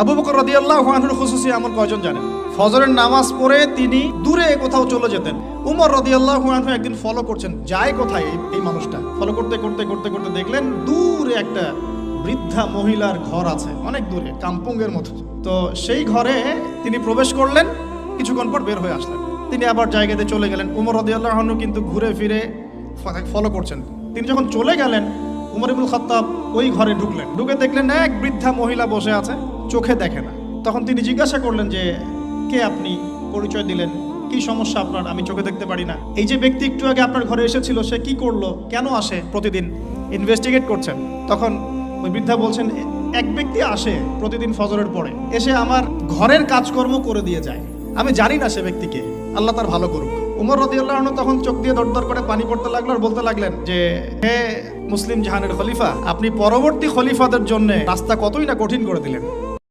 আবু বকর রাদিয়াল্লাহু আনহুর খুসুসি আমল কয়জন জানেন? ফজরের নামাজ পড়ে তিনি দূরে কোথাও চলে যেতেন। উমর রাদিয়াল্লাহু আনহু একদিন ফলো করছেন, যায় কোথায় এই মানুষটা। ফলো করতে করতে করতে করতে দেখলেন দূরে একটা বৃদ্ধা মহিলার ঘর আছে, অনেক দূরে, কাম্পুঙ্গের মতো। তো সেই ঘরে তিনি প্রবেশ করলেন, কিছুক্ষণ পর বের হয়ে আসলেন। তিনি আবার জায়গাতে চলে গেলেন। উমর রাদিয়াল্লাহু আনহু কিন্তু ঘুরে ফিরে ফলো করছেন। তিনি যখন চলে গেলেন, উমর ইবনুল খাত্তাব ওই ঘরে ঢুকলেন। ঢুকে দেখলেন এক বৃদ্ধা মহিলা বসে আছে, চোখে দেখে না। তখন তিনি জিজ্ঞাসা করলেন যে, কে আপনি? পরিচয় দিলেন। কি সমস্যা আপনার? আমি চোখে দেখতে পারি না। এই যে ব্যক্তি একটু আগে আপনার ঘরে এসেছিল, সে কি করলো, কেন আসে প্রতিদিন? ইনভেস্টিগেট করছেন। তখন ওই বৃদ্ধা বলছেন, এক ব্যক্তি আসে প্রতিদিন ফজরের পরে, এসে আমার ঘরের কাজকর্ম করে দিয়ে যায়। আমি জানি না সে ব্যক্তিকে, আল্লাহ তার ভালো করুক। উমর রাদিয়াল্লাহু আনহু তখন চোখ দিয়ে দরদর করে পানি পড়তে লাগলো আর বলতে লাগলেন যে, হে মুসলিম জাহানের খলিফা, আপনি পরবর্তী খলিফাদের জন্য রাস্তা কতই না কঠিন করে দিলেন।